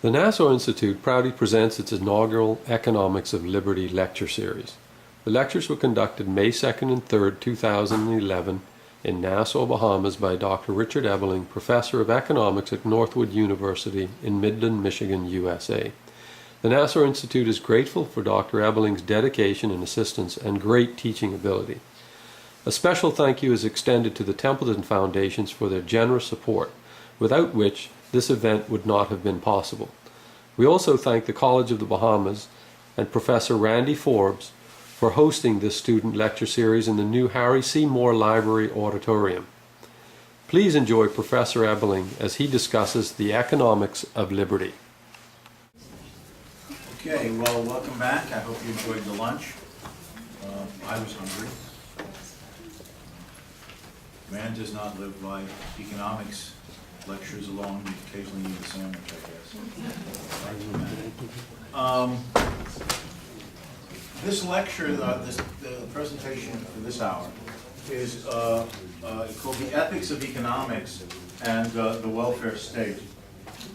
The Nassau Institute proudly presents its inaugural Economics of Liberty lecture series. The lectures were conducted May 2nd and 3rd, 2011 in Nassau, Bahamas by Dr. Richard Ebeling, Professor of Economics at Northwood University in Midland, Michigan, USA. The Nassau Institute is grateful for Dr. Ebeling's dedication and assistance and great teaching ability. A special thank you is extended to the Templeton Foundations for their generous support, without which this event would not have been possible. We also thank the College of the Bahamas and Professor Randy Forbes for hosting this student lecture series in the new Harry C. Moore Library auditorium. Please enjoy Professor Ebeling as he discusses the economics of liberty. Okay, well, welcome back. I hope you enjoyed the lunch. I was hungry. Man does not live by economics lectures alone. You occasionally need a sandwich, I guess. This lecture, the presentation for this hour, is called The Ethics of Economics and the Welfare State.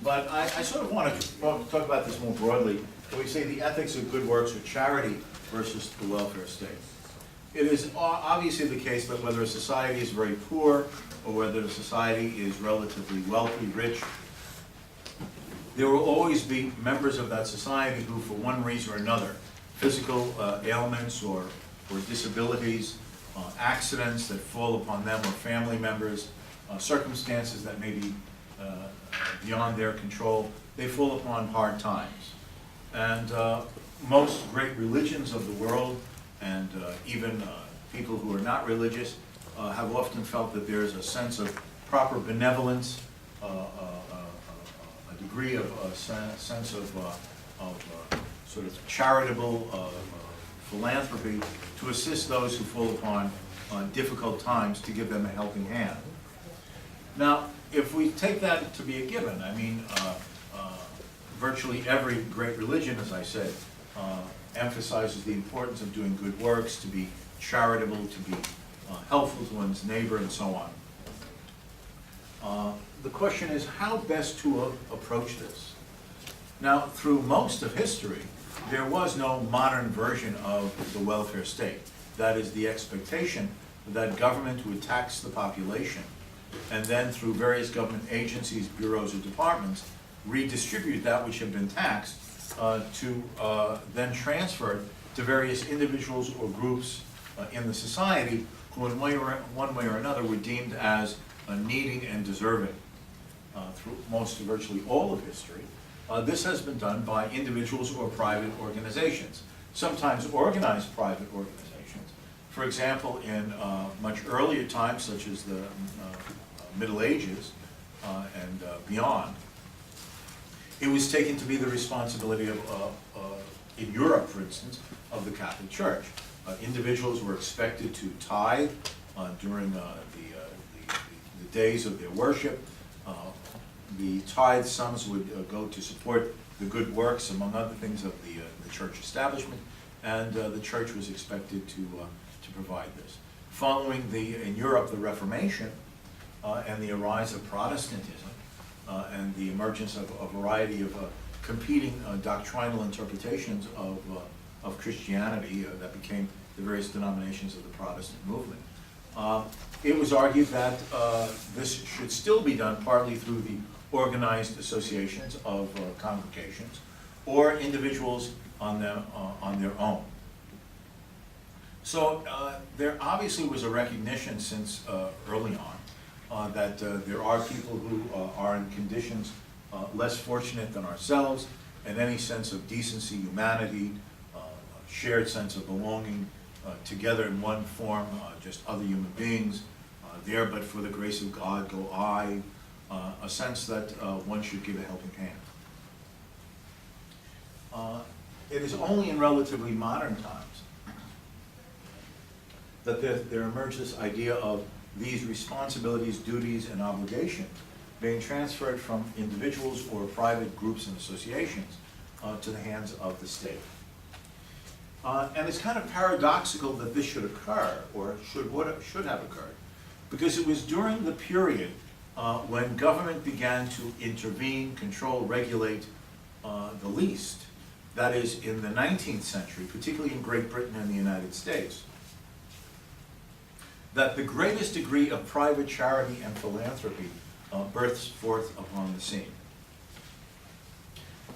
But I sort of want to talk about this more broadly. We say the ethics of good works or charity versus the welfare state. It is obviously the case that whether a society is very poor or whether a society is relatively wealthy, rich, there will always be members of that society who, for one reason or another, physical ailments or disabilities, accidents that fall upon them or family members, circumstances that may be beyond their control, they fall upon hard times. And most great religions of the world and even people who are not religious have often felt that there is a sense of proper benevolence, a degree of sense of sort of charitable philanthropy to assist those who fall upon difficult times, to give them a helping hand. Now, if we take that to be a given, I mean, virtually every great religion, as I said, emphasizes the importance of doing good works, to be charitable, to be helpful to one's neighbor, and so on. The question is how best to approach this. Now, through most of history, there was no modern version of the welfare state. That is the expectation that government would tax the population and then through various government agencies, bureaus, or departments, redistribute that which had been taxed to then transfer to various individuals or groups in the society who in one way or another were deemed as needing and deserving. Through virtually all of history, this has been done by individuals or private organizations, sometimes organized private organizations. For example, in much earlier times, such as the Middle Ages and beyond, it was taken to be the responsibility of, in Europe, for instance, of the Catholic Church. Individuals were expected to tithe during the days of their worship. The tithe sums would go to support the good works, among other things, of the church establishment, and the church was expected to provide this. Following in Europe, the Reformation and the rise of Protestantism and the emergence of a variety of competing doctrinal interpretations of Christianity that became the various denominations of the Protestant movement, it was argued that this should still be done partly through the organized associations of congregations or individuals on their own. So there obviously was a recognition since early on that there are people who are in conditions less fortunate than ourselves, and any sense of decency, humanity, shared sense of belonging together in one form, just other human beings, there but for the grace of God go I, a sense that one should give a helping hand. It is only in relatively modern times that there emerged this idea of these responsibilities, duties, and obligations being transferred from individuals or private groups and associations to the hands of the state. And it's kind of paradoxical that this should occur, or should have occurred, because it was during the period when government began to intervene, control, regulate the least, that is in the 19th century, particularly in Great Britain and the United States, that the greatest degree of private charity and philanthropy bursts forth upon the scene.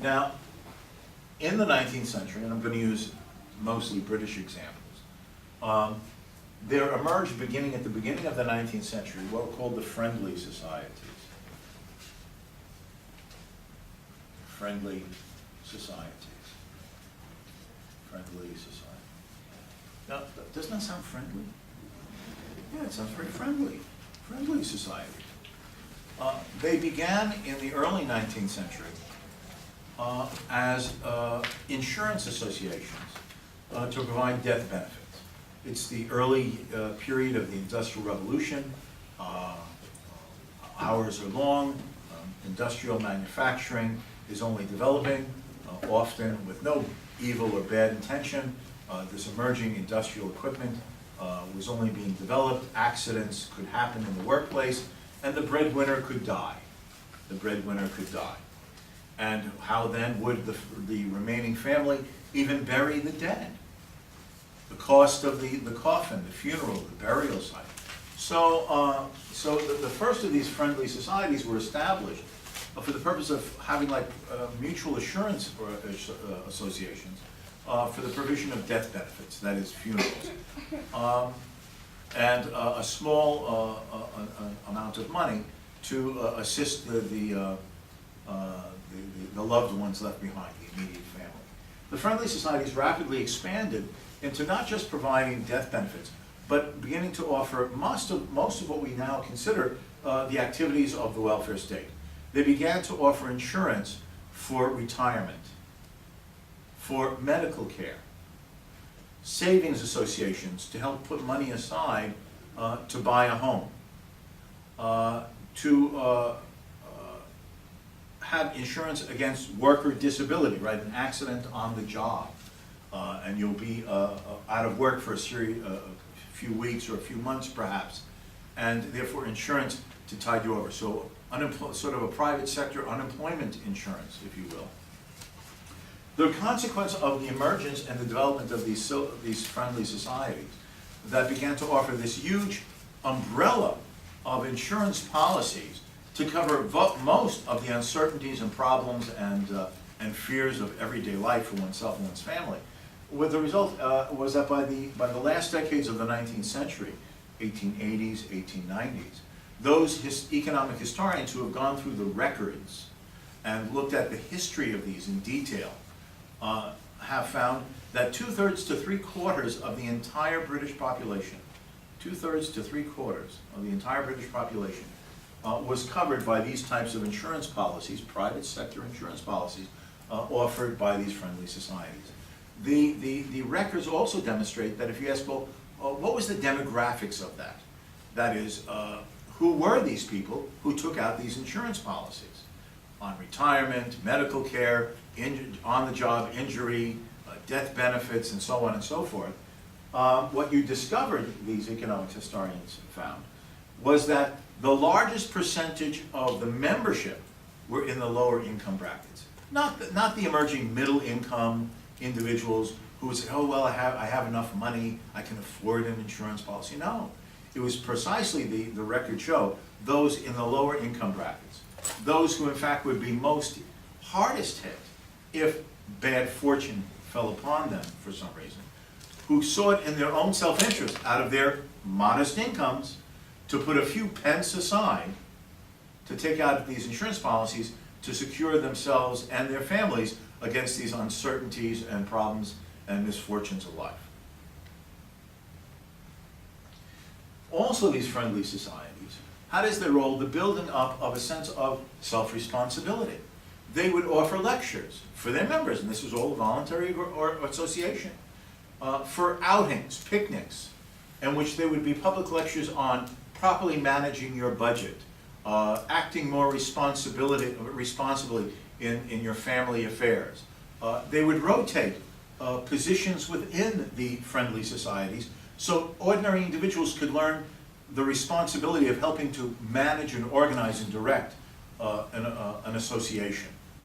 Now, in the 19th century, and I'm going to use mostly British examples, there emerged, beginning at the beginning of the 19th century, what were called the Friendly Societies. Friendly Societies. Friendly Society. Now, doesn't that sound friendly? Yeah, it sounds very friendly. Friendly Society. They began in the early 19th century as insurance associations to provide death benefits. It's the early period of the Industrial Revolution. Hours are long. Industrial manufacturing is only developing, often with no evil or bad intention. This emerging industrial equipment was only being developed. Accidents could happen in the workplace, and the breadwinner could die. The breadwinner could die. And how then would the remaining family even bury the dead? The cost of the coffin, the funeral, the burial site. So, the first of these friendly societies were established for the purpose of having like mutual assurance or, associations for the provision of death benefits, that is funerals, and a small amount of money to assist the loved ones left behind, the immediate family. The friendly societies rapidly expanded into not just providing death benefits, but beginning to offer most of what we now consider the activities of the welfare state. They began to offer insurance for retirement, for medical care, savings associations to help put money aside to buy a home, to have insurance against worker disability, right? An accident on the job, and you'll be out of work for a few weeks or a few months perhaps, and therefore insurance to tide you over. So sort of a private sector unemployment insurance, if you will. The consequence of the emergence and the development of these friendly societies that began to offer this huge umbrella of insurance policies to cover most of the uncertainties and problems and fears of everyday life for oneself and one's family. What the result was that by the last decades of the 19th century, 1880s, 1890s, those economic historians who have gone through the records and looked at the history of these in detail have found that 2/3 to 3/4 of the entire British population, 2/3 to 3/4 of the entire British population was covered by these types of insurance policies, private sector insurance policies, offered by these friendly societies. The records also demonstrate that if you ask, well, what was the demographics of that? That is, who were these people who took out these insurance policies on retirement, medical care, on-the-job injury, death benefits, and so on and so forth? What you discovered, these economic historians found, was that the largest percentage of the membership were in the lower income brackets. Not the emerging middle income individuals who would say, oh, well, I have enough money, I can afford an insurance policy. No. It was precisely, the records show, those in the lower income brackets, those who in fact would be most hardest hit if bad fortune fell upon them for some reason, who saw it in their own self-interest, out of their modest incomes, to put a few pence aside to take out these insurance policies to secure themselves and their families against these uncertainties and problems and misfortunes of life. Also, these friendly societies had as their role the building up of a sense of self-responsibility. They would offer lectures for their members, and this was all voluntary or association, for outings, picnics, in which there would be public lectures on properly managing your budget, acting more responsibly in your family affairs. They would rotate positions within the friendly societies so ordinary individuals could learn the responsibility of helping to manage and organize and direct an association.